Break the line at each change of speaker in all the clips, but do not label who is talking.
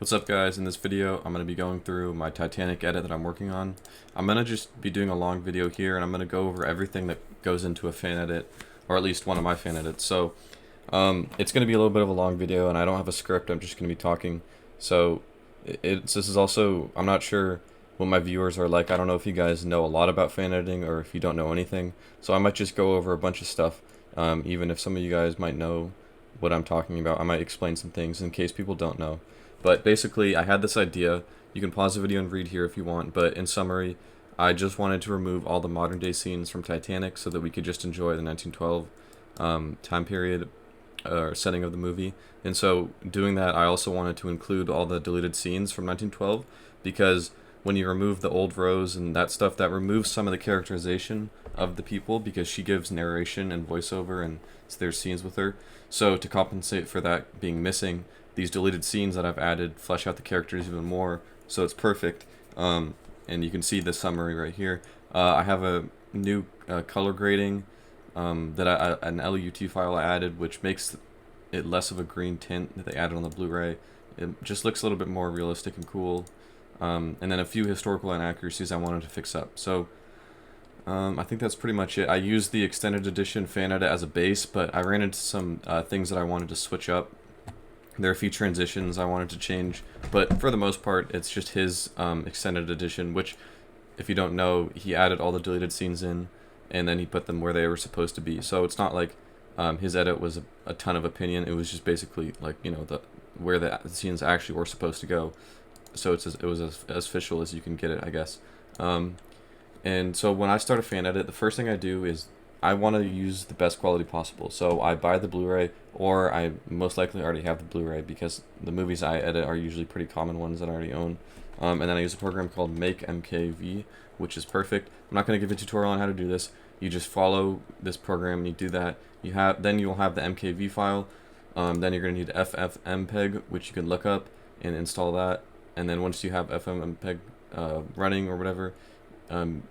What's up guys, in this video I'm going to be going through my Titanic edit that I'm working on. I'm going to just be doing a long video here and I'm going to go over everything that goes into a fan edit, or at least one of my fan edits. So it's going to be a little bit of a long video and I don't have a script, I'm just going to be talking. So this is also, I'm not sure what my viewers are like. I don't know if you guys know a lot about fan editing or if you don't know anything. So I might just go over a bunch of stuff, even if some of you guys might know what I'm talking about. I might explain some things in case people don't know. But basically, I had this idea. You can pause the video and read here if you want, but in summary, I just wanted to remove all the modern day scenes from Titanic so that we could just enjoy the 1912 time period or setting of the movie. And so doing that, I also wanted to include all the deleted scenes from 1912 because when you remove the old Rose and that stuff, that removes some of the characterization of the people because she gives narration and voiceover and there's scenes with her. So to compensate for that being missing, these deleted scenes that I've added flesh out the characters even more, so it's perfect. And you can see the summary right here. I have a new color grading that an LUT file I added, which makes it less of a green tint that they added on the Blu-ray. It just looks a little bit more realistic and cool. And then a few historical inaccuracies I wanted to fix up. So I think that's pretty much it. I used the extended edition fan edit as a base, but I ran into some things that I wanted to switch up. There are a few transitions I wanted to change, but for the most part, it's just his extended edition, which, if you don't know, he added all the deleted scenes in, and then he put them where they were supposed to be. So it's not like his edit was a ton of opinion. It was just basically like, you know, where the scenes actually were supposed to go. So it was as official as you can get it, I guess. And so when I start a fan edit, the first thing I do is I want to use the best quality possible. So I buy the Blu-ray, or I most likely already have the Blu-ray because the movies I edit are usually pretty common ones that I already own. And then I use a program called Make MKV, which is perfect. I'm not going to give a tutorial on how to do this. You just follow this program and you do that. Then you'll have the MKV file. Then you're going to need FFmpeg, which you can look up and install that. And then once you have FFmpeg running or whatever,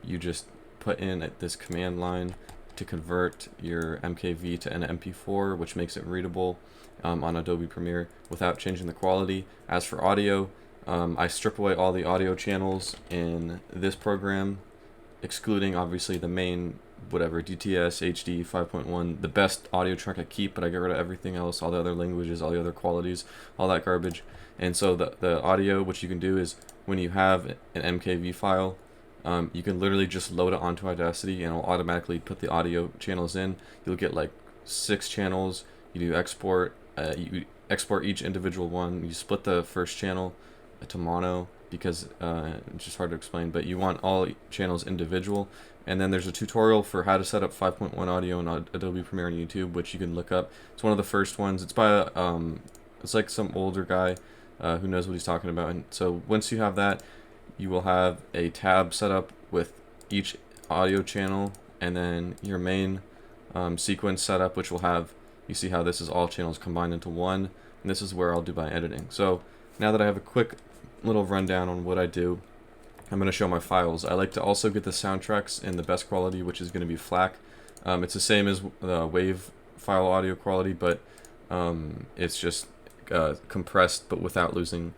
you just put in this command line to convert your MKV to an MP4, which makes it readable on Adobe Premiere without changing the quality. As for audio, I strip away all the audio channels in this program, excluding obviously the main whatever DTS HD 5.1, the best audio track I keep, but I get rid of everything else, all the other languages, all the other qualities, all that garbage. And so the audio, what you can do is when you have an MKV file, you can literally just load it onto Audacity and it'll automatically put the audio channels in. You'll get like 6 channels. You do export, you export each individual one. You split the first channel to mono because it's just hard to explain, but you want all channels individual. And then there's a tutorial for how to set up 5.1 audio in Adobe Premiere on YouTube, which you can look up. It's one of the first ones. It's by it's like some older guy who knows what he's talking about. And so once you have that, you will have a tab set up with each audio channel and then your main sequence setup, which will have, you see how this is all channels combined into one, and this is where I'll do my editing. So now that I have a quick little rundown on what I do, I'm going to show my files. I like to also get the soundtracks in the best quality, which is going to be FLAC. It's the same as the WAV file audio quality, but it's just compressed but without losing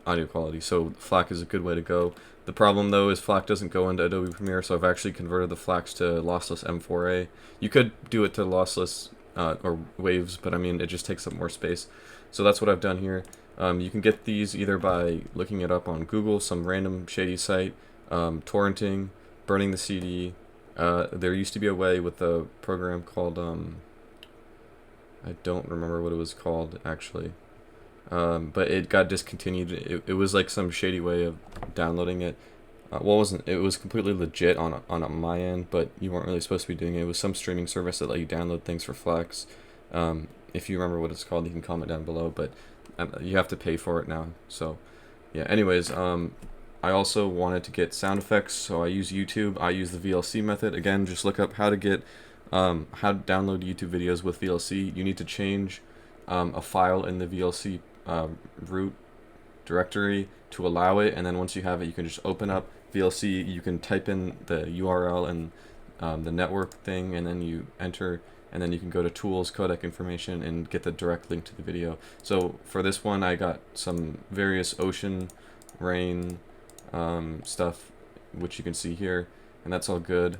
audio quality. So FLAC is a good way to go. The problem though is FLAC doesn't go into Adobe Premiere, so I've actually converted the FLACs to lossless M4A. You could do it to lossless or waves, but I mean it just takes up more space. So that's what I've done here. You can get these either by looking it up on Google, some random shady site, torrenting, burning the CD. There used to be a way with a program called I don't remember what it was called actually. But it got discontinued. It was like some shady way of downloading it. Well, it was completely legit on my end, but you weren't really supposed to be doing it. It was some streaming service that let you download things for FLACs. If you remember what it's called, you can comment down below, but you have to pay for it now. So yeah, anyways, I also wanted to get sound effects, so I use YouTube. I use the VLC method. Again, just look up how to download YouTube videos with VLC. You need to change a file in the VLC root directory to allow it, and then once you have it, you can just open up VLC. You can type in the URL and the network thing, and then you enter and then you can go to tools, codec information, and get the direct link to the video. So for this one, I got some various ocean, rain stuff, which you can see here, and that's all good.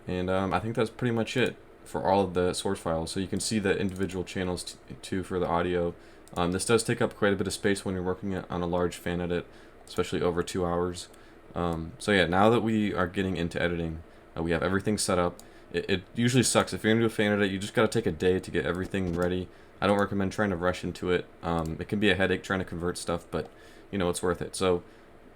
And I think that's pretty much it for all of the source files. So you can see the individual channels too for the audio. This does take up quite a bit of space when you're working on a large fan edit, especially over 2 hours. So yeah, now that we are getting into editing, we have everything set up. It usually sucks. If you're going to do a fan edit, you just got to take a day to get everything ready. I don't recommend trying to rush into it. It can be a headache trying to convert stuff, but you know, it's worth it. So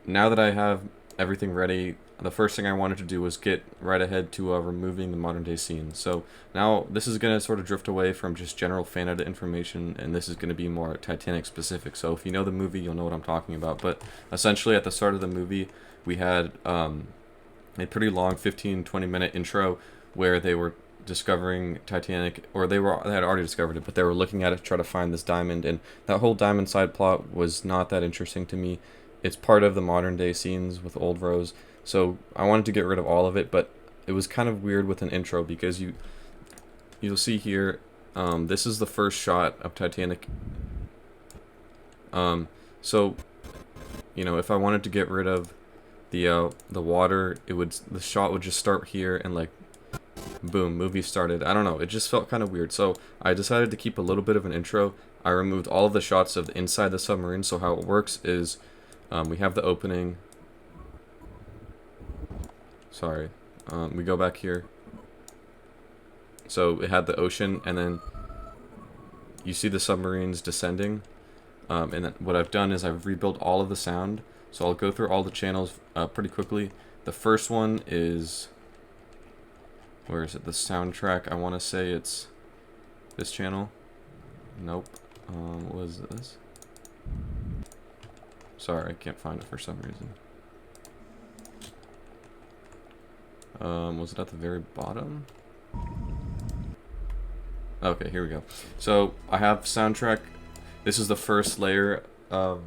now that I have everything ready, the first thing I wanted to do was get right ahead to removing the modern day scene. So now this is going to sort of drift away from just general fan edit information, and this is going to be more Titanic specific. So if you know the movie, you'll know what I'm talking about. But essentially at the start of the movie, we had a pretty long 15-20 minute intro where they were discovering Titanic, or they had already discovered it, but they were looking at it to try to find this diamond, and that whole diamond side plot was not that interesting to me. It's part of the modern day scenes with Old Rose, so I wanted to get rid of all of it, but it was kind of weird with an intro because you'll see here, this is the first shot of Titanic. So you know, if I wanted to get rid of the water, the shot would just start here and like boom, movie started. I don't know, it just felt kind of weird. So I decided to keep a little bit of an intro. I removed all of the shots of inside the submarine. So how it works is we have the opening. Sorry, we go back here. So it had the ocean, and then you see the submarines descending. And then what I've done is I've rebuilt all of the sound. So I'll go through all the channels pretty quickly. The first one is, where is it? The soundtrack. I want to say it's this channel. Nope. What was this? Sorry, I can't find it for some reason. Was it at the very bottom? Okay, here we go. So I have soundtrack. This is the first layer of,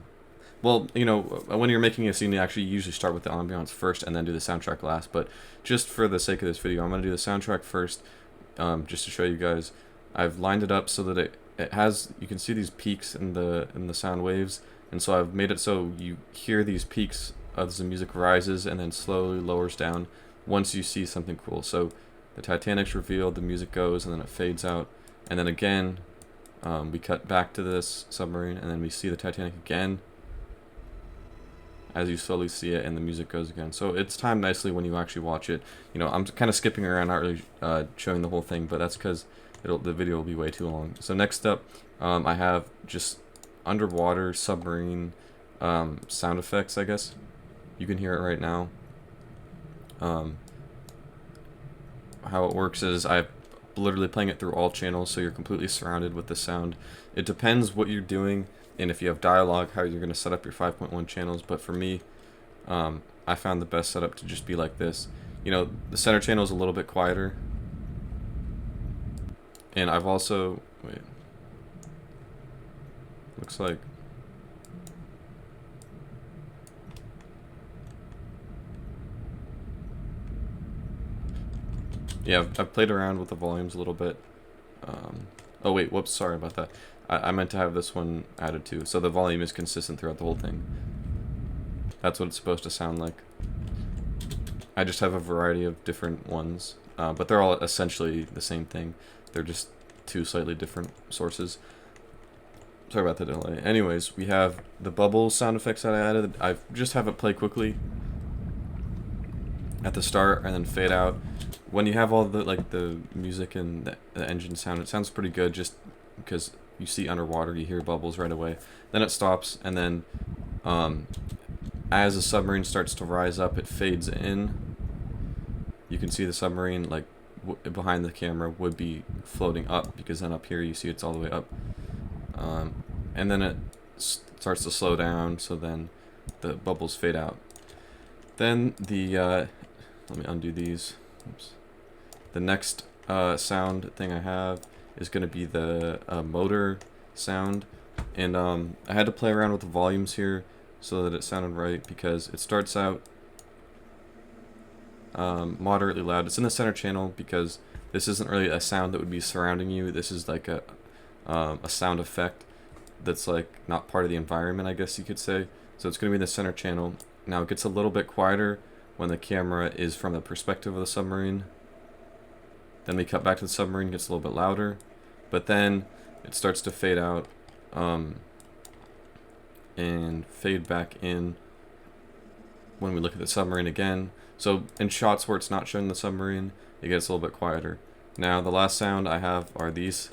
well, you know, when you're making a scene, you actually usually start with the ambiance first and then do the soundtrack last. But just for the sake of this video, I'm going to do the soundtrack first, just to show you guys. I've lined it up so that it has, you can see these peaks in the sound waves, and so I've made it so you hear these peaks as the music rises and then slowly lowers down once you see something cool. So the Titanic's revealed, the music goes, and then it fades out, and then again we cut back to this submarine, and then we see the Titanic again as you slowly see it, and the music goes again. So it's timed nicely when you actually watch it. You know, I'm kind of skipping around, not really showing the whole thing, but that's because the video will be way too long. So next up, I have just underwater submarine sound effects, I guess. You can hear it right now. How it works is I'm literally playing it through all channels, so you're completely surrounded with the sound. It depends what you're doing, and if you have dialogue, how you're going to set up your 5.1 channels. But for me, I found the best setup to just be like this. You know, the center channel is a little bit quieter, and I've also, wait, looks like, yeah, I've played around with the volumes a little bit. Oh wait, whoops, sorry about that. I meant to have this one added too, so the volume is consistent throughout the whole thing. That's what it's supposed to sound like. I just have a variety of different ones, but they're all essentially the same thing. They're just two slightly different sources. Sorry about the delay. Anyways, we have the bubble sound effects that I added. I just have it play quickly at the start and then fade out. When you have all the the music and the engine sound, it sounds pretty good just because you see underwater, you hear bubbles right away. Then it stops, and then as the submarine starts to rise up, it fades in. You can see the submarine like behind the camera would be floating up, because then up here you see it's all the way up. And then it starts to slow down, so then the bubbles fade out. Then the let me undo these. Oops. The next sound thing I have is going to be the motor sound, and I had to play around with the volumes here so that it sounded right, because it starts out moderately loud. It's in the center channel because this isn't really a sound that would be surrounding you. This is like a sound effect that's like not part of the environment, I guess you could say. So it's going to be the center channel. Now it gets a little bit quieter when the camera is from the perspective of the submarine. Then we cut back to the submarine, gets a little bit louder, but then it starts to fade out and fade back in when we look at the submarine again. So in shots where it's not showing the submarine, it gets a little bit quieter. Now the last sound I have are these,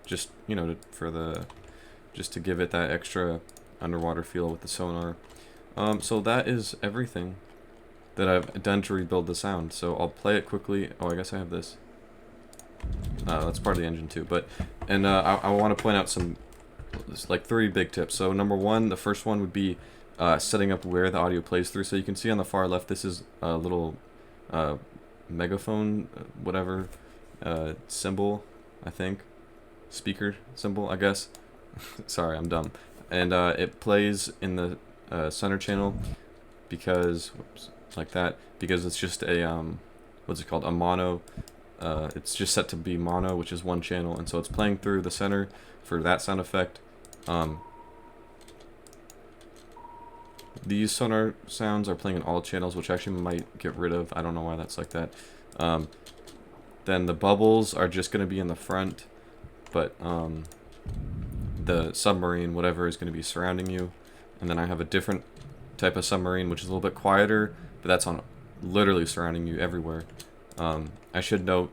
just just to give it that extra underwater feel with the sonar. So that is everything that I've done to rebuild the sound. So I'll play it quickly. Oh, I guess I have this. That's part of the engine too. But I want to point out some like 3 big tips. So number 1, the first one would be setting up where the audio plays through. So you can see on the far left, this is a little megaphone, whatever symbol, I think, speaker symbol, I guess. Sorry, I'm dumb. And it plays in the center channel because, whoops, like that, because it's just a what's it called, a mono. It's just set to be mono, which is 1 channel, and so it's playing through the center for that sound effect. These sonar sounds are playing in all channels, which I actually might get rid of. I don't know why that's like that. Then the bubbles are just going to be in the front, but the submarine, whatever, is going to be surrounding you. And then I have a different type of submarine, which is a little bit quieter, but that's on literally surrounding you everywhere. I should note,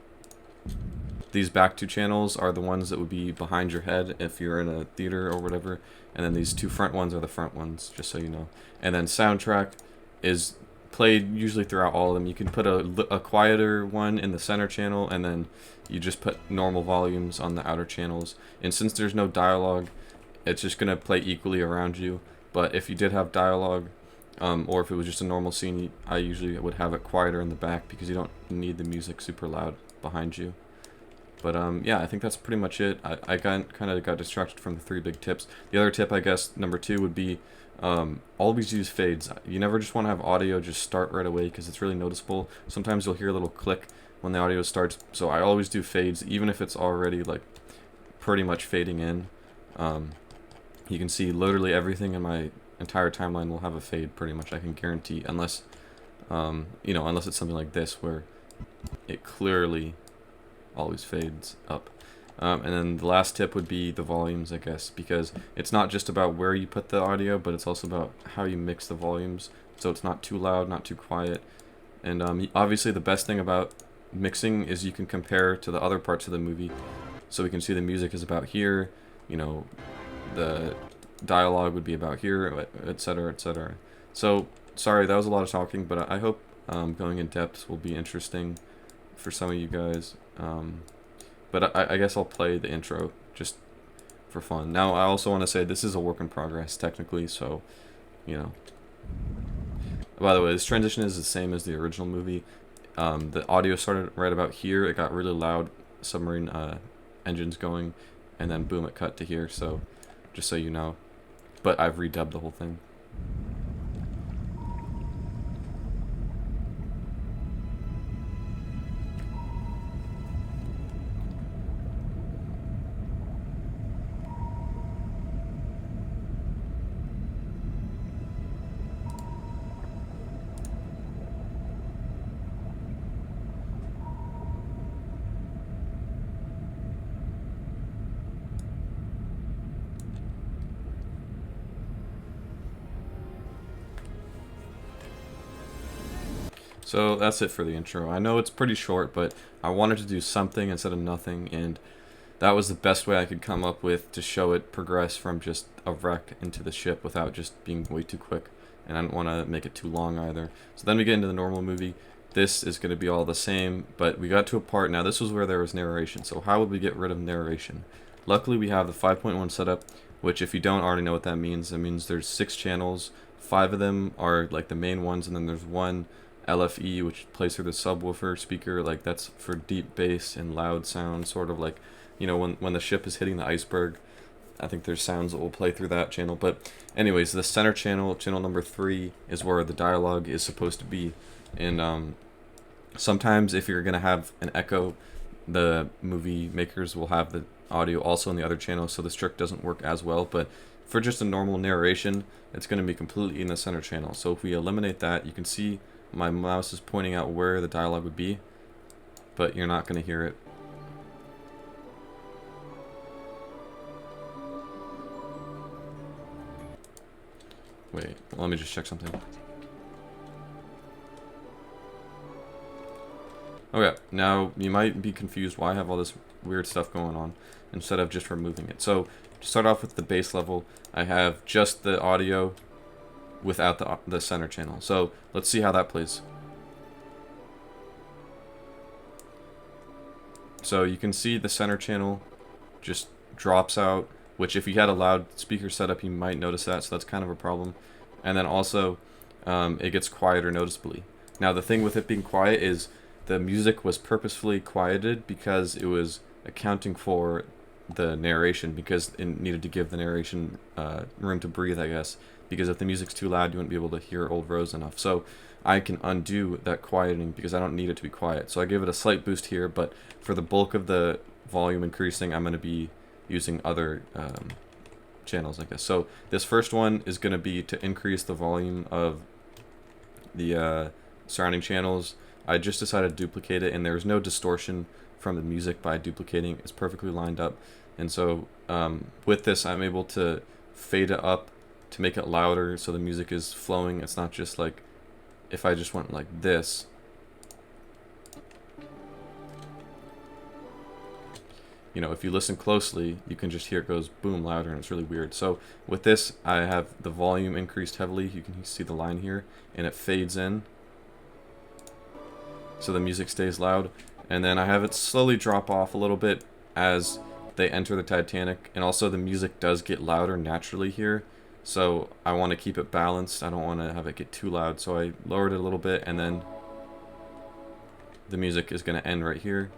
these back 2 channels are the ones that would be behind your head if you're in a theater or whatever, and then these 2 front ones are the front ones, just so you know. And then soundtrack is played usually throughout all of them. You can put a quieter one in the center channel, and then you just put normal volumes on the outer channels. And since there's no dialogue, it's just going to play equally around you. But if you did have dialogue, or if it was just a normal scene, I usually would have it quieter in the back because you don't need the music super loud behind you. But yeah, I think that's pretty much it. I kind of got distracted from the 3 big tips. The other tip, I guess, number 2 would be always use fades. You never just want to have audio just start right away because it's really noticeable. Sometimes you'll hear a little click when the audio starts, so I always do fades, even if it's already like pretty much fading in. You can see literally everything in my entire timeline will have a fade, pretty much, I can guarantee, unless unless it's something like this where it clearly always fades up. And then the last tip would be the volumes, I guess, because it's not just about where you put the audio, but it's also about how you mix the volumes, so it's not too loud, not too quiet. And obviously the best thing about mixing is you can compare to the other parts of the movie, so we can see the music is about here, the dialogue would be about here, etc., etc. So sorry, that was a lot of talking, but I hope going in depth will be interesting for some of you guys. But I guess I'll play the intro just for fun. Now, I also want to say this is a work in progress, technically, so, By the way, this transition is the same as the original movie. The audio started right about here. It got really loud, submarine engines going, and then boom, it cut to here, so just so you know. But I've redubbed the whole thing. So that's it for the intro. I know it's pretty short, but I wanted to do something instead of nothing, and that was the best way I could come up with to show it progress from just a wreck into the ship without just being way too quick. And I didn't want to make it too long either. So then we get into the normal movie. This is going to be all the same, but we got to a part. Now this was where there was narration. So how would we get rid of narration? Luckily we have the 5.1 setup, which if you don't already know what that means there's 6 channels. 5 of them are like the main ones, and then there's one LFE, which plays through the subwoofer speaker, like that's for deep bass and loud sound, sort of like, when the ship is hitting the iceberg. I think there's sounds that will play through that channel. But anyways, the center channel, channel number 3, is where the dialogue is supposed to be. And Sometimes if you're going to have an echo, the movie makers will have the audio also in the other channel, so this trick doesn't work as well. But for just a normal narration, it's going to be completely in the center channel. So if we eliminate that, you can see my mouse is pointing out where the dialogue would be, but you're not going to hear it. Wait, let me just check something. Okay, now you might be confused why I have all this weird stuff going on instead of just removing it. So to start off with the base level, I have just the audio without the center channel. So let's see how that plays. So you can see the center channel just drops out, which if you had a loudspeaker setup, you might notice that, so that's kind of a problem. And then also, it gets quieter noticeably. Now the thing with it being quiet is the music was purposefully quieted because it was accounting for the narration, because it needed to give the narration room to breathe, I guess. Because if the music's too loud, you wouldn't be able to hear Old Rose enough. So I can undo that quieting because I don't need it to be quiet. So I give it a slight boost here, but for the bulk of the volume increasing, I'm going to be using other channels, I guess. So this first one is going to be to increase the volume of the surrounding channels. I just decided to duplicate it, and there's no distortion from the music by duplicating. It's perfectly lined up. And so with this, I'm able to fade it up to make it louder so the music is flowing. It's not just like if I just went like this. You know, if you listen closely, you can just hear it goes boom louder, and it's really weird. So with this, I have the volume increased heavily. You can see the line here, and it fades in, so the music stays loud. And then I have it slowly drop off a little bit as they enter the Titanic, and also the music does get louder naturally here. So I want to keep it balanced. I don't want to have it get too loud, so I lowered it a little bit, and then the music is going to end right here.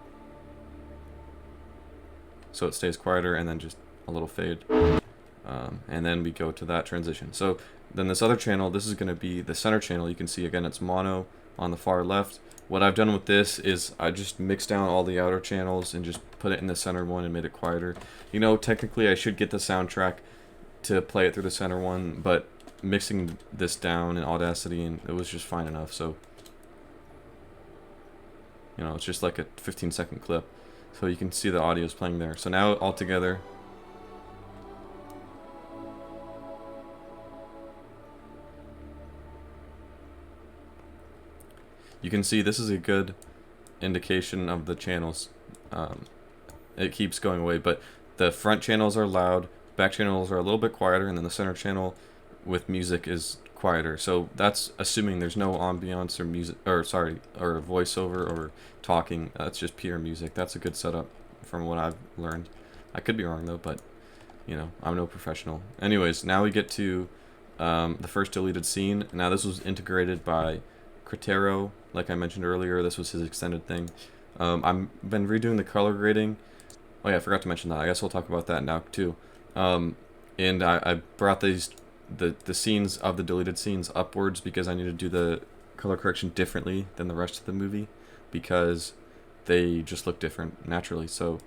So it stays quieter, and then just a little fade. And then we go to that transition. So then this other channel, this is going to be the center channel. You can see again it's mono on the far left. What I've done with this is I just mixed down all the outer channels and just put it in the center one and made it quieter. You know, technically I should get the soundtrack to play it through the center one, but mixing this down in Audacity, and it was just fine enough. So, you know, it's just like a 15-second clip. So you can see the audio is playing there. So now all together, you can see this is a good indication of the channels. It keeps going away, but the front channels are loud, back channels are a little bit quieter, and then the center channel with music is quieter. So that's assuming there's no ambiance or music, or voiceover or talking. That's just pure music. That's a good setup from what I've learned. I could be wrong though, but you know, I'm no professional. Anyways, now we get to the first deleted scene. Now this was integrated by Critero, like I mentioned earlier. This was his extended thing. I've been redoing the color grading. Oh yeah, I forgot to mention that. I guess we'll talk about that now too. And I brought the scenes of the deleted scenes upwards because I need to do the color correction differently than the rest of the movie because they just look different naturally. So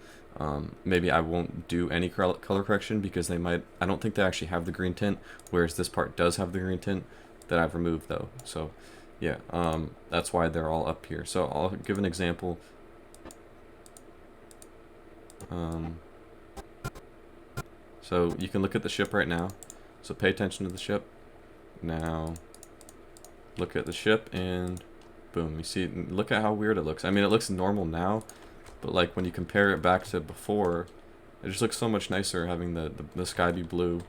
maybe I won't do any color correction because they might. I don't think they actually have the green tint, whereas this part does have the green tint that I've removed though. So yeah, that's why they're all up here. So I'll give an example. So you can look at the ship right now. So pay attention to the ship. Now look at the ship and boom, you see, look at how weird it looks. I mean, it looks normal now, but like when you compare it back to before, it just looks so much nicer having the sky be blue.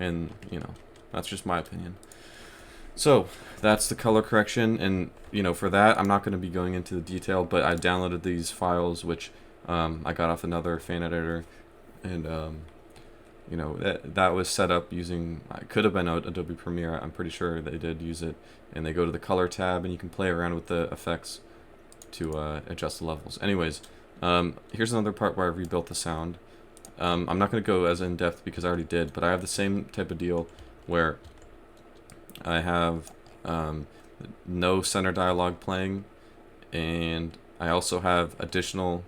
And you know, that's just my opinion. So that's the color correction, and you know, for that I'm not going to be going into the detail, but I downloaded these files which I got off another fan editor, and you know, that was set up using, it could have been Adobe Premiere. I'm pretty sure they did use it, and they go to the color tab and you can play around with the effects to adjust the levels. Anyways, here's another part where I rebuilt the sound. I'm not going to go as in depth because I already did, but I have the same type of deal where I have no center dialogue playing, And I also have additional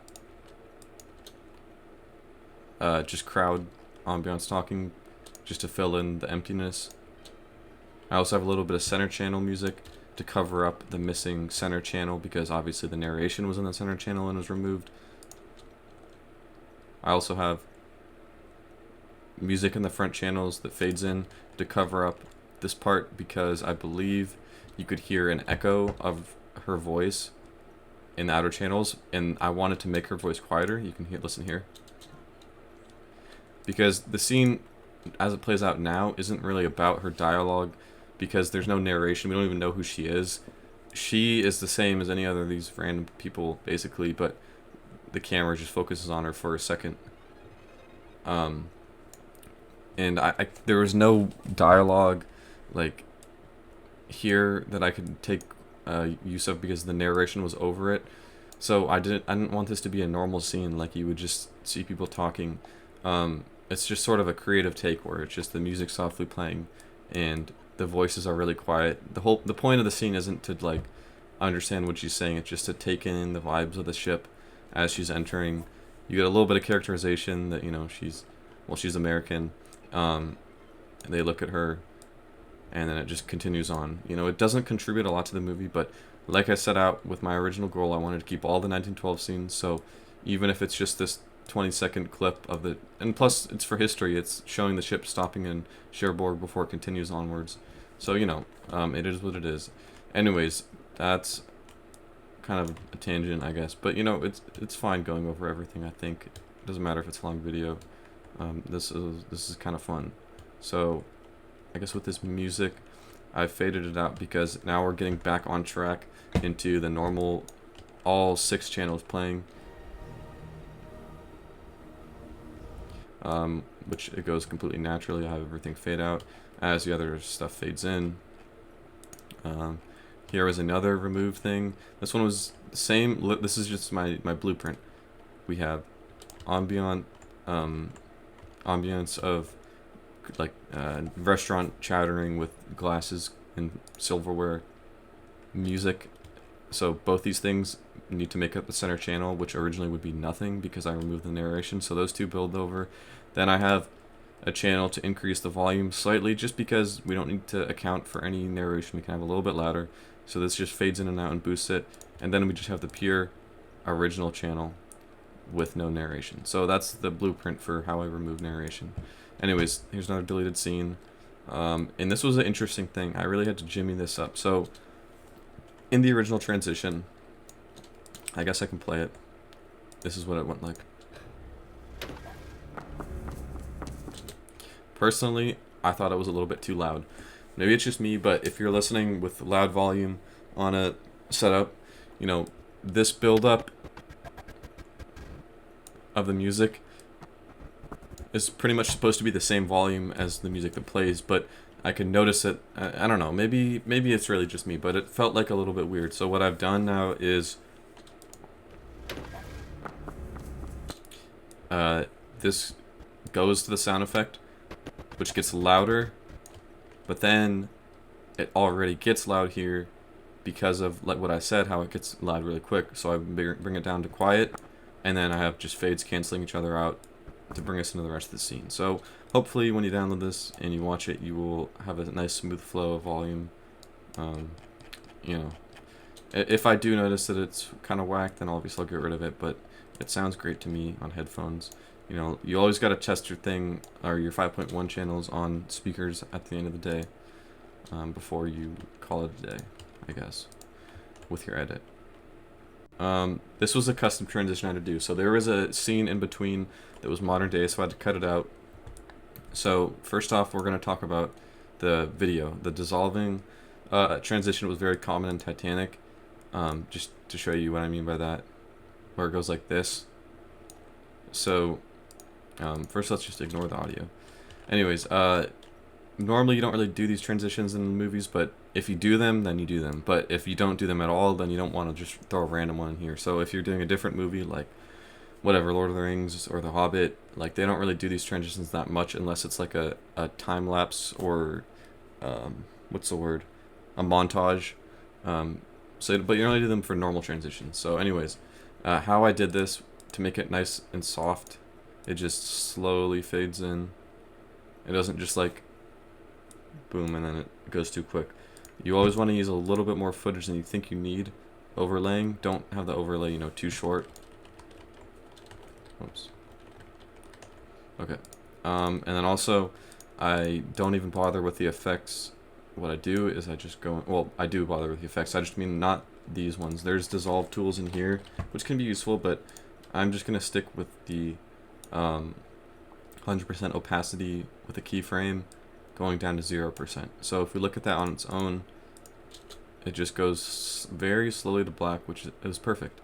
just crowd ambiance talking just to fill in the emptiness. I also have a little bit of center channel music to cover up the missing center channel, because obviously the narration was in the center channel and was removed. I also have music in the front channels that fades in to cover up this part, because I believe you could hear an echo of her voice in the outer channels, and I wanted to make her voice quieter. You can listen here. Because the scene, as it plays out now, isn't really about her dialogue, because there's no narration. We don't even know who she is. She is the same as any other of these random people, basically, but the camera just focuses on her for a second. And there was no dialogue like here that I could take use of, because the narration was over it. So I didn't want this to be a normal scene like you would just see people talking. It's just sort of a creative take where it's just the music softly playing and the voices are really quiet. The point of the scene isn't to like understand what she's saying. It's just to take in the vibes of the ship as she's entering. You get a little bit of characterization that, you know, she's American. They look at her, and then it just continues on. You know, it doesn't contribute a lot to the movie, but like I set out with my original goal, I wanted to keep all the 1912 scenes. So even if it's just this 20-second clip of the, and plus it's for history, it's showing the ship stopping in Cherbourg before it continues onwards. So, you know, it is what it is. Anyways, that's kind of a tangent, I guess, but you know, it's fine going over everything. I think it doesn't matter if it's a long video. This is kind of fun. So I guess with this music, I faded it out because now we're getting back on track into the normal, all 6 channels playing, which it goes completely naturally. I have everything fade out as the other stuff fades in. Here is another remove thing. This one was the same. This is just my blueprint. We have ambient, ambience of like restaurant chattering with glasses and silverware, music. So both these things need to make up the center channel, which originally would be nothing because I removed the narration. So those two build over. Then I have a channel to increase the volume slightly, just because we don't need to account for any narration. We can have a little bit louder. So this just fades in and out and boosts it. And then we just have the pure original channel with no narration. So that's the blueprint for how I remove narration. Anyways, here's another deleted scene. And this was an interesting thing. I really had to jimmy this up. So in the original transition, I guess I can play it. This is what it went like. Personally, I thought it was a little bit too loud. Maybe it's just me, but if you're listening with loud volume on a setup, you know, this build-up of the music is pretty much supposed to be the same volume as the music that plays, but I can notice it. I don't know, maybe it's really just me, but it felt like a little bit weird. So what I've done now is this goes to the sound effect, which gets louder, but then it already gets loud here because of like what I said, how it gets loud really quick. So I bring it down to quiet, and then I have just fades canceling each other out to bring us into the rest of the scene. So hopefully when you download this and you watch it, you will have a nice smooth flow of volume. You know, if I do notice that it's kind of whack, then obviously I'll get rid of it, but it sounds great to me on headphones. You know, you always got to test your thing, or your 5.1 channels on speakers at the end of the day, before you call it a day, I guess, with your edit. This was a custom transition I had to do. So there was a scene in between that was modern day, so I had to cut it out. So first off, we're going to talk about the video. The dissolving transition was very common in Titanic, just to show you what I mean by that, where it goes like this. So first let's just ignore the audio. Anyways, normally you don't really do these transitions in the movies, but if you do them, then you do them. But if you don't do them at all, then you don't want to just throw a random one in here. So if you're doing a different movie, like whatever, Lord of the Rings or The Hobbit, like they don't really do these transitions that much unless it's like a time lapse or what's the word? A montage. So, but you only do them for normal transitions. So anyways, how I did this to make it nice and soft, it just slowly fades in. It doesn't just like boom and then it goes too quick. You always want to use a little bit more footage than you think you need overlaying. Don't have the overlay, too short. Oops. Okay. And then also, I don't even bother with the effects. What I do is I just go, well, I do bother with the effects. I just mean not these ones. There's dissolve tools in here, which can be useful, but I'm just going to stick with the 100% opacity with a keyframe going down to 0%. So if we look at that on its own, it just goes very slowly to black, which is perfect.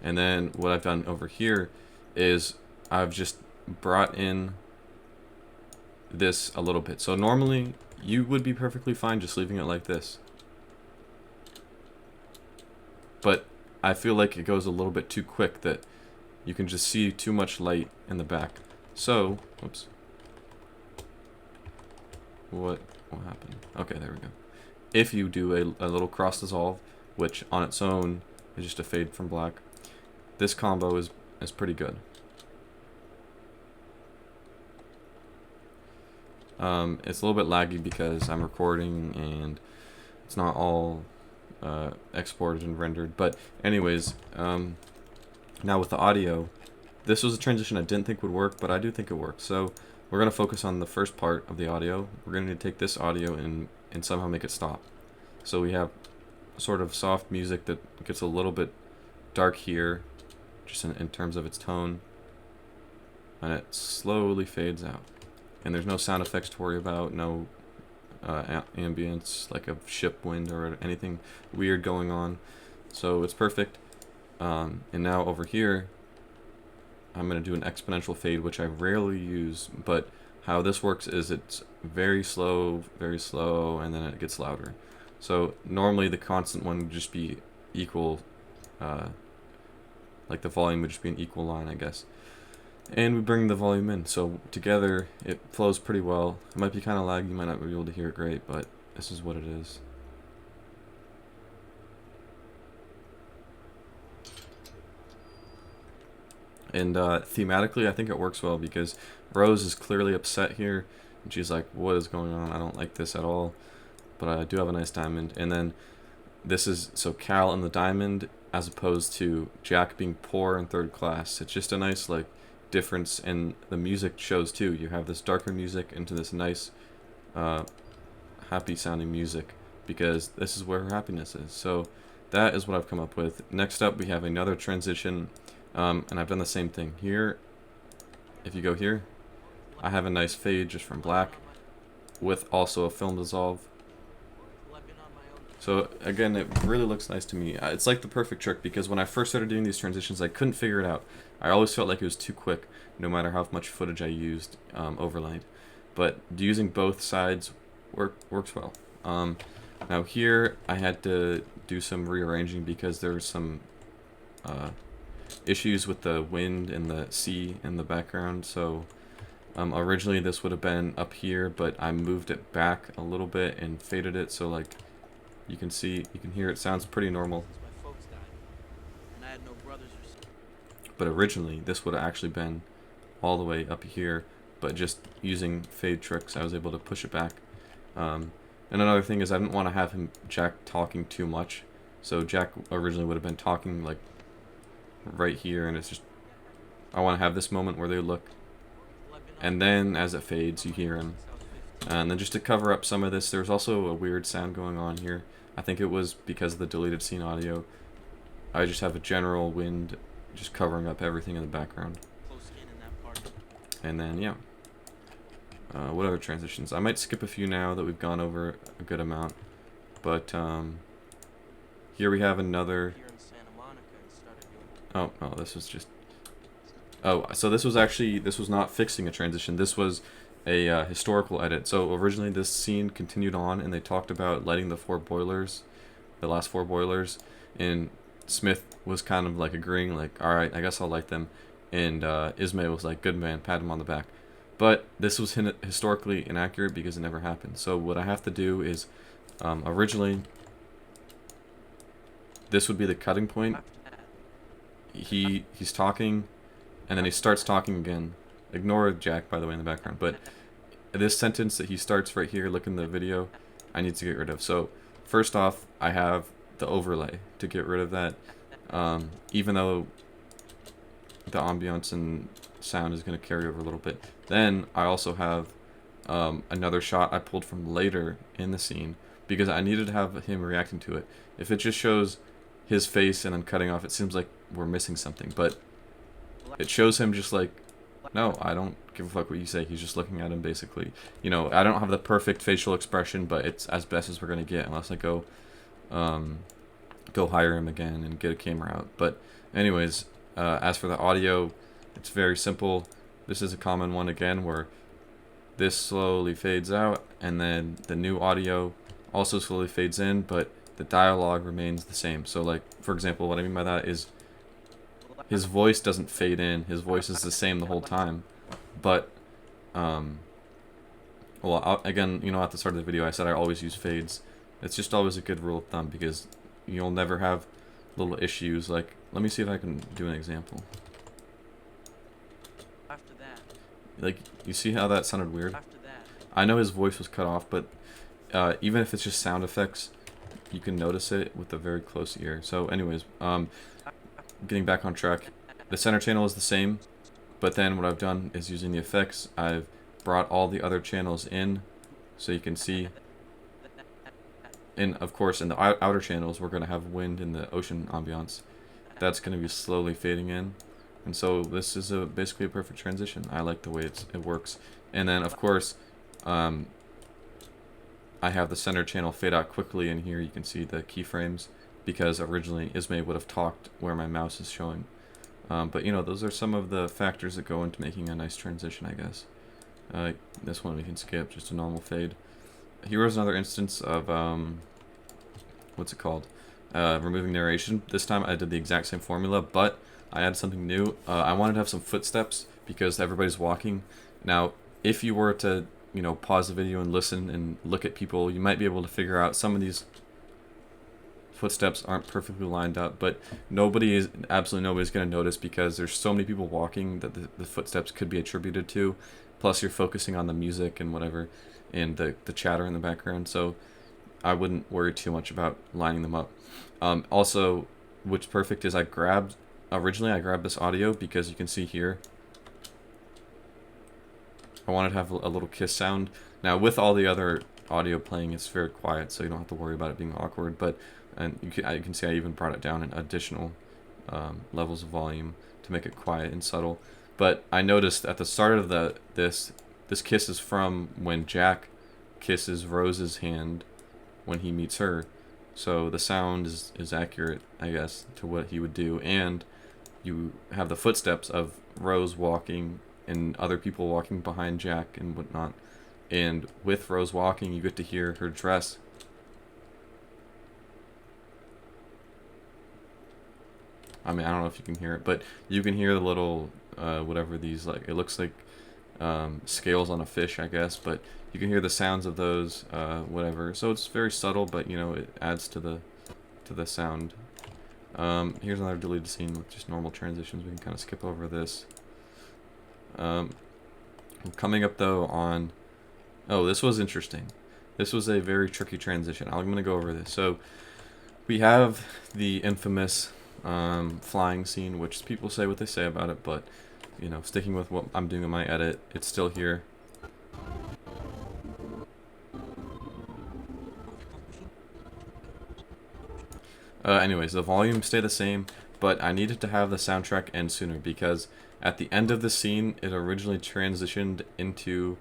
And then what I've done over here is I've just brought in this a little bit. So normally you would be perfectly fine just leaving it like this, but I feel like it goes a little bit too quick, that you can just see too much light in the back. So, oops. What happened? Okay, there we go. If you do a little cross dissolve, which on its own is just a fade from black, this combo is pretty good. It's a little bit laggy because I'm recording and it's not all exported and rendered. But anyways, now with the audio, this was a transition I didn't think would work, but I do think it works. So we're going to focus on the first part of the audio. We're going to take this audio and somehow make it stop. So we have sort of soft music that gets a little bit dark here, just in terms of its tone, and it slowly fades out. And there's no sound effects to worry about, no ambience like a ship wind or anything weird going on. So it's perfect. And now over here, I'm going to do an exponential fade, which I rarely use, but how this works is it's very slow, and then it gets louder. So normally the constant one would just be equal, like the volume would just be an equal line, I guess. And we bring the volume in, so together it flows pretty well. It might be kind of laggy, you might not be able to hear it great, but this is what it is. And thematically, I think it works well because Rose is clearly upset here. And she's like, what is going on? I don't like this at all. But I do have a nice diamond. And then this is, so Cal and the diamond, as opposed to Jack being poor and third class. It's just a nice, like, difference, and the music shows too. You have this darker music into this nice, happy sounding music, because this is where her happiness is. So that is what I've come up with. Next up, we have another transition. And I've done the same thing here. If you go here, I have a nice fade just from black with also a film dissolve. So again, it really looks nice to me. It's like the perfect trick, because when I first started doing these transitions, I couldn't figure it out. I always felt like it was too quick, no matter how much footage I used overlaid. But using both sides works well. Now here, I had to do some rearranging because there was some issues with the wind and the sea in the background. So originally this would have been up here, but I moved it back a little bit and faded it, so like you can hear it sounds pretty normal. But originally this would have actually been all the way up here, but just using fade tricks I was able to push it back. And another thing is I didn't want to have Jack talking too much, so Jack originally would have been talking like right here, and it's just, I want to have this moment where they look, and then as it fades you hear him. And then just to cover up some of this, there's also a weird sound going on here. I think it was because of the deleted scene audio. I just have a general wind just covering up everything in the background. And then yeah, what other transitions? I might skip a few now that we've gone over a good amount, but here we have another. Oh, this was just... Oh, so this was not fixing a transition. This was a historical edit. So originally this scene continued on, and they talked about lighting the last four boilers, and Smith was kind of like agreeing, like, alright, I guess I'll light them. And Ismay was like, good man, pat him on the back. But this was historically inaccurate because it never happened. So what I have to do is, originally, this would be the cutting point. He's talking, and then he starts talking again. Ignore Jack, by the way, in the background. But this sentence that he starts right here, look in the video, I need to get rid of. So first off, I have the overlay to get rid of that. Even though the ambiance and sound is going to carry over a little bit. Then I also have another shot I pulled from later in the scene because I needed to have him reacting to it. If it just shows his face and then cutting off, it seems like we're missing something. But it shows him just like, no, I don't give a fuck what you say. He's just looking at him, basically. You know, I don't have the perfect facial expression, but it's as best as we're going to get unless I go hire him again and get a camera out. But anyways, as for the audio, it's very simple. This is a common one again where this slowly fades out and then the new audio also slowly fades in, but the dialogue remains the same. So like, for example, what I mean by that is his voice doesn't fade in. His voice is the same the whole time. But, well, again, you know, at the start of the video I said I always use fades. It's just always a good rule of thumb because you'll never have little issues. Like, let me see if I can do an example.
After that.
Like, you see how that sounded weird?
After that.
I know his voice was cut off, but even if it's just sound effects, you can notice it with a very close ear. So anyways, getting back on track, the center channel is the same, but then what I've done is using the effects, I've brought all the other channels in so you can see. And of course, in the outer channels, we're going to have wind in the ocean ambiance. That's going to be slowly fading in. And so this is basically a perfect transition. I like the way it works. And then, of course, I have the center channel fade out quickly, and here you can see the keyframes because originally Ismay would have talked where my mouse is showing. But, you know, those are some of the factors that go into making a nice transition, I guess. This one we can skip, just a normal fade. Here was another instance of, what's it called? Removing narration. This time I did the exact same formula, but I added something new. I wanted to have some footsteps because everybody's walking. Now, if you were to, you know, pause the video and listen and look at people, you might be able to figure out some of these footsteps aren't perfectly lined up, but absolutely nobody's going to notice because there's so many people walking that the footsteps could be attributed to. Plus, you're focusing on the music and whatever, and the chatter in the background, so I wouldn't worry too much about lining them up. Also, what's perfect is originally I grabbed this audio because you can see here, I wanted to have a little kiss sound. Now, with all the other audio playing, it's very quiet, so you don't have to worry about it being awkward, but you can see I even brought it down in additional levels of volume to make it quiet and subtle. But I noticed at the start of this kiss is from when Jack kisses Rose's hand when he meets her. So the sound is accurate, I guess, to what he would do. And you have the footsteps of Rose walking and other people walking behind Jack and whatnot. And with Rose walking, you get to hear her dress. I mean, I don't know if you can hear it, but you can hear the little, whatever these, like, it looks like scales on a fish, I guess, but you can hear the sounds of those, whatever. So it's very subtle, but, you know, it adds to the sound. Here's another deleted scene with just normal transitions. We can kind of skip over this. Coming up, though, on... Oh, this was interesting. This was a very tricky transition. I'm going to go over this. So, we have the infamous flying scene, which people say what they say about it, but, you know, sticking with what I'm doing in my edit, it's still here. Anyways, the volume stayed the same, but I needed to have the soundtrack end sooner because at the end of the scene, it originally transitioned into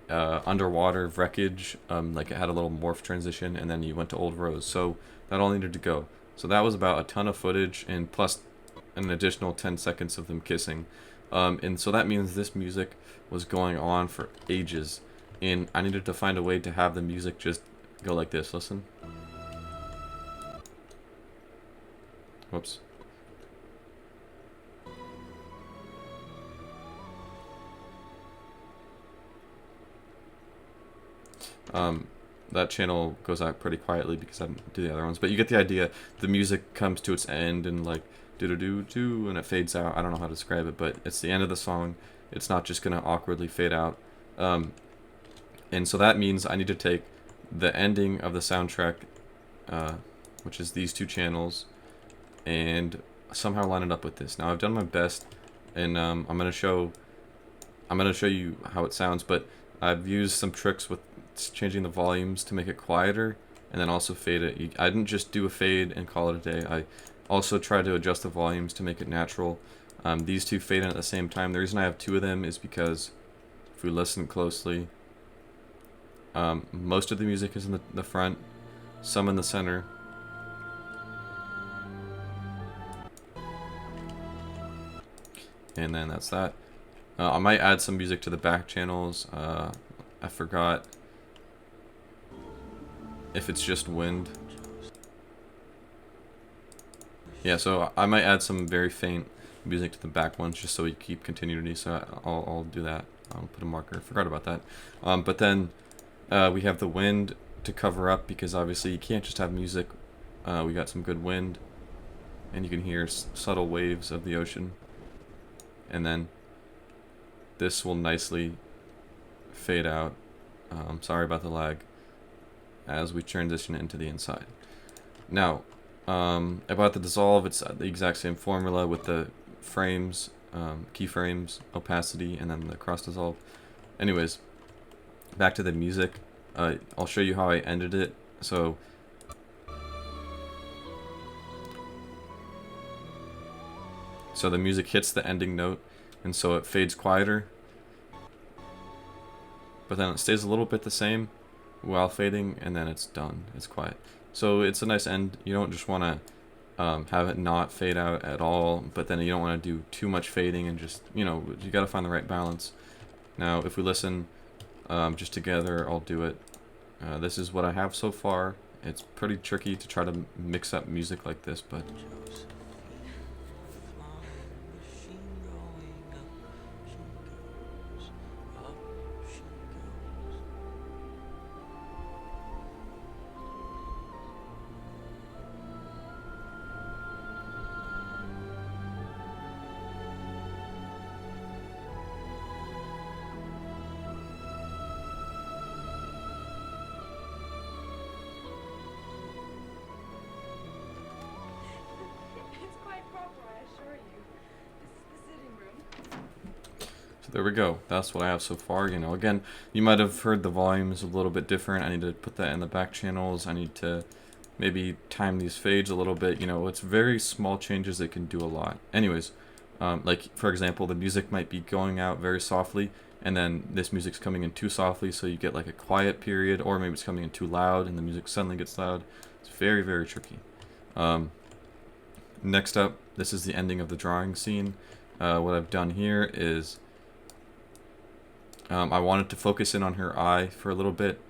underwater wreckage, like it had a little morph transition, and then you went to Old Rose, so that all needed to go. So that was about a ton of footage, and plus an additional 10 seconds of them kissing. And so that means this music was going on for ages, and I needed to find a way to have the music just go like this. Listen. Whoops. that channel goes out pretty quietly because I don't do the other ones. But you get the idea. The music comes to its end and like do do do do, and it fades out. I don't know how to describe it, but it's the end of the song. It's not just gonna awkwardly fade out. And so that means I need to take the ending of the soundtrack, which is these two channels, and somehow line it up with this. Now I've done my best, and I'm gonna show you how it sounds, but I've used some tricks with changing the volumes to make it quieter, and then also fade it. I didn't just do a fade and call it a day. I also tried to adjust the volumes to make it natural. These two fade in at the same time. The reason I have two of them is because if we listen closely, most of the music is in the front, some in the center. And then that's that. I might add some music to the back channels. I forgot if it's just wind. Yeah, so I might add some very faint music to the back ones just so we keep continuity. So I'll do that. I'll put a marker. Forgot about that. But then we have the wind to cover up because obviously you can't just have music. We got some good wind, and you can hear subtle waves of the ocean. And then this will nicely fade out. Sorry about the lag as we transition into the inside. Now, about the dissolve, it's the exact same formula with the frames, keyframes, opacity, and then the cross dissolve. Anyways, back to the music. I'll show you how I ended it. So the music hits the ending note, and so it fades quieter, but then it stays a little bit the same while fading, and then it's done. It's quiet. So it's a nice end. You don't just want to have it not fade out at all, but then you don't want to do too much fading, and just, you got to find the right balance. Now, if we listen just together, I'll do it. This is what I have so far. It's pretty tricky to try to mix up music like this, but there we go. That's what I have so far. Again, you might have heard the volume is a little bit different. I need to put that in the back channels. I need to maybe time these fades a little bit. It's very small changes that can do a lot. Anyways, like for example, the music might be going out very softly, and then this music's coming in too softly, so you get like a quiet period, or maybe it's coming in too loud and the music suddenly gets loud. It's very, very tricky. Next up, this is the ending of the drawing scene. What I've done here is I wanted to focus in on her eye for a little bit,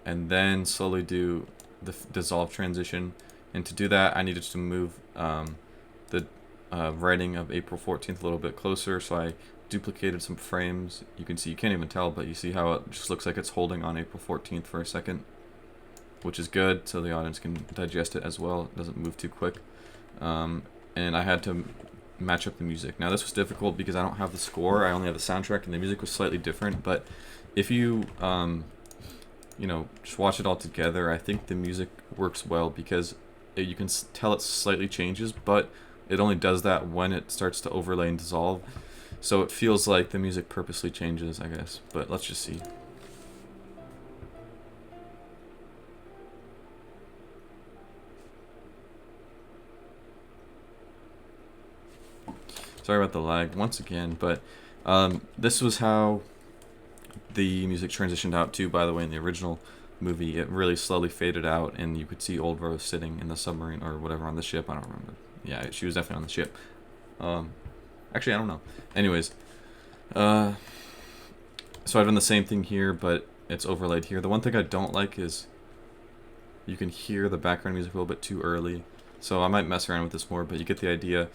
and then slowly do the dissolve transition. And to do that, I needed to move the writing of April 14th a little bit closer, so I duplicated some frames. You can see, you can't even tell, but you see how it just looks like it's holding on April 14th for a second, which is good, so the audience can digest it as well. It doesn't move too quick. And I had to match up the music. Now this was difficult because I don't have the score, I only have the soundtrack, and the music was slightly different, but if you just watch it all together, I think the music works well because you can tell it slightly changes, but it only does that when it starts to overlay and dissolve, so it feels like the music purposely changes, I guess. But let's just see. Sorry about the lag once again, but this was how the music transitioned out to, by the way, in the original movie. It really slowly faded out, and you could see Old Rose sitting in the submarine or whatever on the ship. I don't remember. Yeah, she was definitely on the ship. Actually, I don't know. Anyways, so I've done the same thing here, but it's overlaid here. The one thing I don't like is you can hear the background music a little bit too early, so I might mess around with this more, but you get the idea.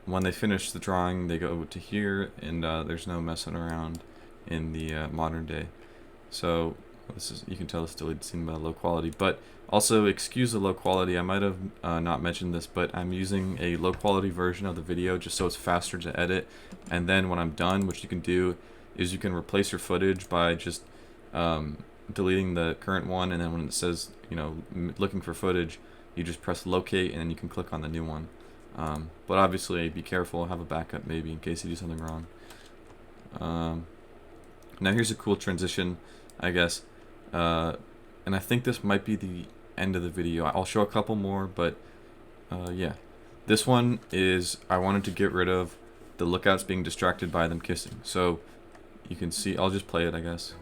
When they finish the drawing, they go to here, and there's no messing around in the modern day. So This is, you can tell this deleted scene by low quality, but also excuse the low quality. I might have not mentioned this, but I'm using a low quality version of the video just so it's faster to edit. And then when I'm done, what you can do is you can replace your footage by just deleting the current one, and then when it says, you know, looking for footage, you just press locate and then you can click on the new one. But obviously be careful, have a backup maybe in case you do something wrong. Now here's a cool transition, I guess. And I think this might be the end of the video. I'll show a couple more, but yeah. This one is, I wanted to get rid of the lookouts being distracted by them kissing. So you can see, I'll just play it, I guess.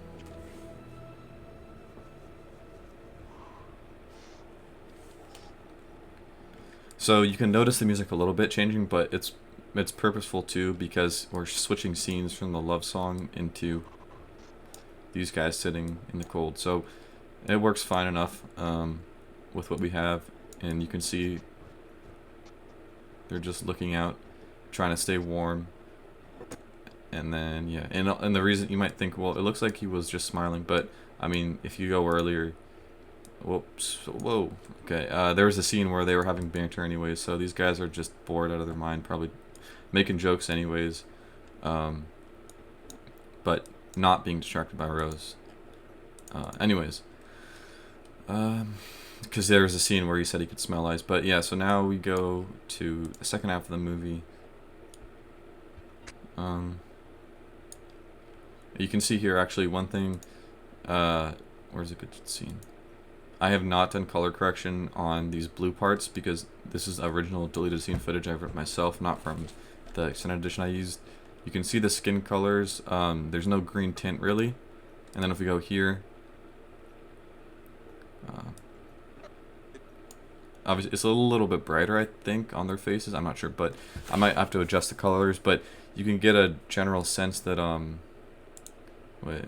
So you can notice the music a little bit changing, but it's purposeful too, because we're switching scenes from the love song into these guys sitting in the cold. So it works fine enough with what we have, and you can see they're just looking out, trying to stay warm. And then yeah, and the reason you might think, well, it looks like he was just smiling, but I mean, if you go earlier, whoops, whoa, okay, there was a scene where they were having banter anyways, so these guys are just bored out of their mind, probably making jokes anyways, but not being distracted by Rose. Anyways, because there was a scene where he said he could smell ice, but yeah, so now we go to the second half of the movie. You can see here actually one thing, where's a good scene? I have not done color correction on these blue parts because this is original deleted scene footage I've ripped myself, not from the extended edition I used. You can see the skin colors, there's no green tint really. And then if we go here, obviously it's a little bit brighter I think on their faces, I'm not sure, but I might have to adjust the colors, but you can get a general sense that, wait,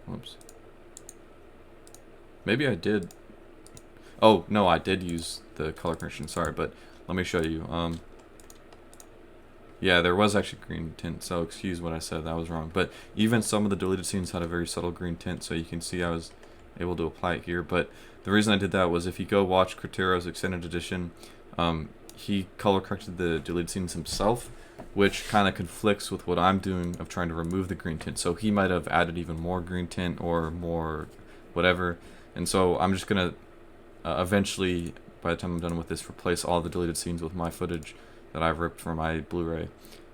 whoops. Maybe I did. Oh, no, I did use the color correction, sorry, but let me show you. Yeah, there was actually green tint, so excuse what I said, that was wrong. But even some of the deleted scenes had a very subtle green tint, so you can see I was able to apply it here. But the reason I did that was if you go watch Cratero's extended edition, he color corrected the deleted scenes himself, which kind of conflicts with what I'm doing of trying to remove the green tint. So he might have added even more green tint or more whatever. And so I'm just going to eventually, by the time I'm done with this, replace all the deleted scenes with my footage that I've ripped from my Blu-ray,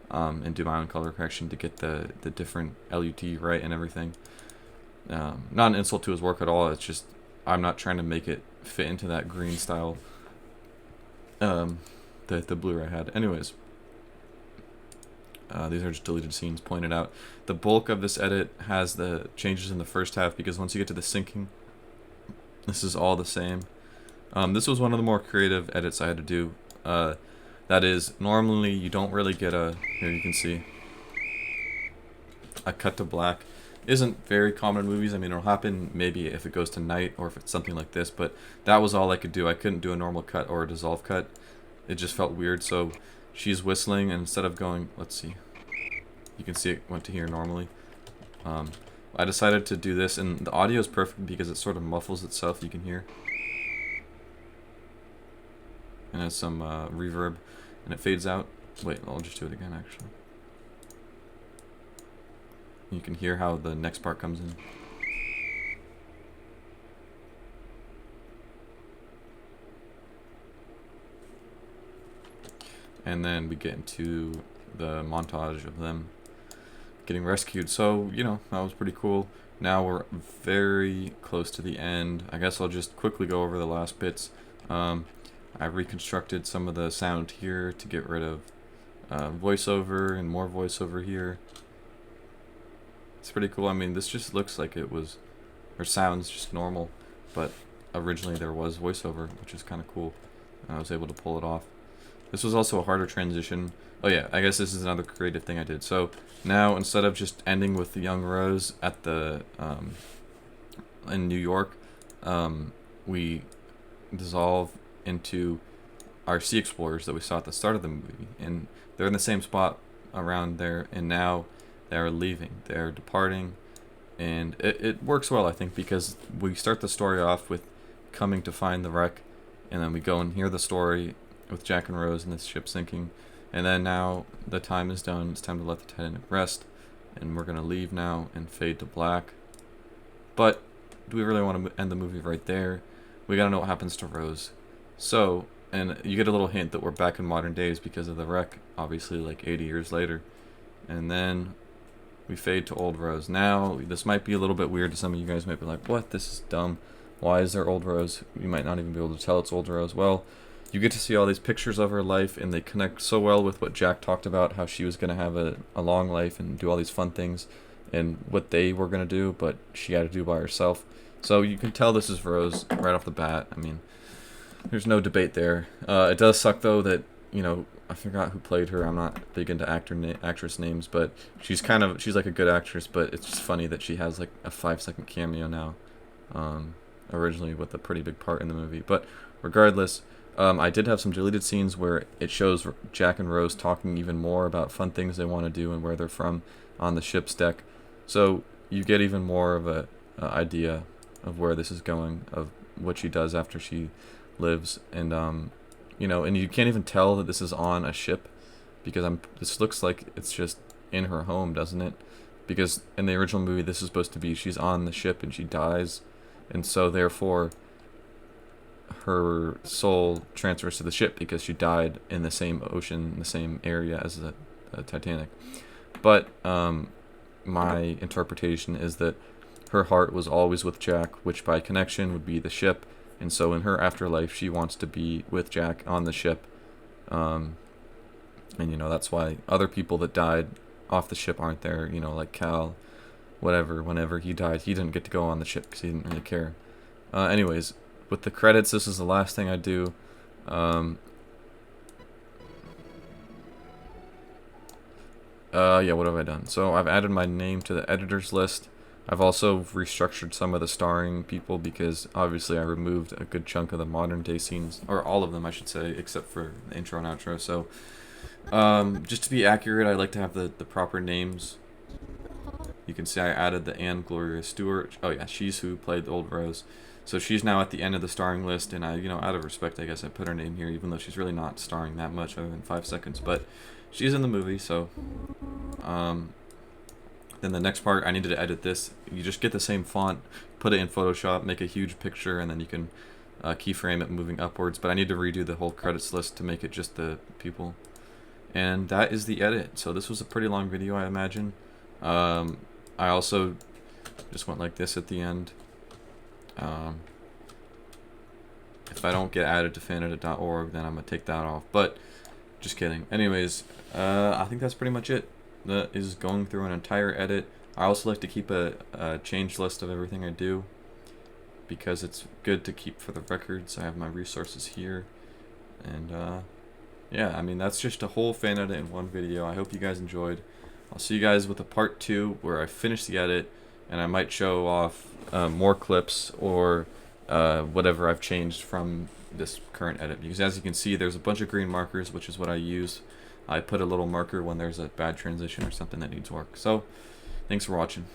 and do my own color correction to get the different LUT right and everything. Not an insult to his work at all, it's just I'm not trying to make it fit into that green style that the Blu-ray had. Anyways, these are just deleted scenes pointed out. The bulk of this edit has the changes in the first half because once you get to the syncing, this is all the same. This was one of the more creative edits I had to do. That is, normally you don't really get a, here you can see, a cut to black. Isn't very common in movies. I mean, it'll happen maybe if it goes to night or if it's something like this, but that was all I could do. I couldn't do a normal cut or a dissolve cut. It just felt weird, so she's whistling, and instead of going, let's see, you can see it went to here normally. I decided to do this, and the audio is perfect because it sort of muffles itself, you can hear. And has some reverb, and it fades out. Wait, I'll just do it again actually. You can hear how the next part comes in. And then we get into the montage of them getting rescued. So, you know, that was pretty cool. Now we're very close to the end. I guess I'll just quickly go over the last bits. I reconstructed some of the sound here to get rid of voiceover and more voiceover here. It's pretty cool. I mean, this just looks like it was, or sounds just normal, but originally there was voiceover, which is kind of cool. I was able to pull it off. This was also a harder transition. Oh yeah, I guess this is another creative thing I did. So now instead of just ending with the young Rose at the in New York, we dissolve into our sea explorers that we saw at the start of the movie, and they're in the same spot around there, and now they're leaving, they're departing, and it works well, I think, because we start the story off with coming to find the wreck, and then we go and hear the story with Jack and Rose and the ship sinking, and then now the time is done. It's time to let the Titanic rest, and we're gonna leave now and fade to black. But do we really want to end the movie right there? We gotta know what happens to Rose. So, and you get a little hint that we're back in modern days because of the wreck, obviously, like 80 years later. And then we fade to old Rose. Now, this might be a little bit weird to some of you guys. Might be like, what? This is dumb. Why is there old Rose? You might not even be able to tell it's old Rose. Well, you get to see all these pictures of her life, and they connect so well with what Jack talked about, how she was going to have a long life and do all these fun things, and what they were going to do, but she had to do by herself. So you can tell this is Rose right off the bat. I mean, there's no debate there. It does suck, though, that, I forgot who played her. I'm not big into actress names, but she's like a good actress, but it's just funny that she has like a 5-second cameo now, originally with a pretty big part in the movie. But regardless, I did have some deleted scenes where it shows Jack and Rose talking even more about fun things they want to do and where they're from on the ship's deck. So you get even more of a idea of where this is going, of what she does after she lives, and and you can't even tell that this is on a ship, because this looks like it's just in her home, doesn't it? Because in the original movie, this is supposed to be she's on the ship and she dies, and so therefore her soul transfers to the ship because she died in the same ocean, in the same area as the Titanic. But my interpretation is that her heart was always with Jack, which by connection would be the ship. And so in her afterlife, she wants to be with Jack on the ship. And, that's why other people that died off the ship aren't there, like Cal, whatever. Whenever he died, he didn't get to go on the ship because he didn't really care. Anyways, with the credits, this is the last thing I do. Yeah, what have I done? So I've added my name to the editors list. I've also restructured some of the starring people because obviously I removed a good chunk of the modern day scenes, or all of them I should say, except for the intro and outro. So just to be accurate, I like to have the proper names. You can see I added the Anne Gloria Stewart. Oh yeah, she's who played the old Rose. So she's now at the end of the starring list, and I, out of respect, I guess I put her name here, even though she's really not starring that much, other than 5 seconds. But she's in the movie, so then the next part, I needed to edit this. You just get the same font, put it in Photoshop, make a huge picture, and then you can keyframe it moving upwards. But I need to redo the whole credits list to make it just the people. And that is the edit. So this was a pretty long video, I imagine. I also just went like this at the end. If I don't get added to fanedit.org, then I'm going to take that off. But just kidding. Anyways, I think that's pretty much it. That is going through an entire edit. I also like to keep a change list of everything I do, because it's good to keep for the records. I have my resources here, and yeah, I mean, that's just a whole fan edit in one video. I hope you guys enjoyed. I'll see you guys with a part 2 where I finish the edit, and I might show off more clips or whatever I've changed from this current edit, because as you can see, there's a bunch of green markers, which is what I use. I put a little marker when there's a bad transition or something that needs work. So, thanks for watching.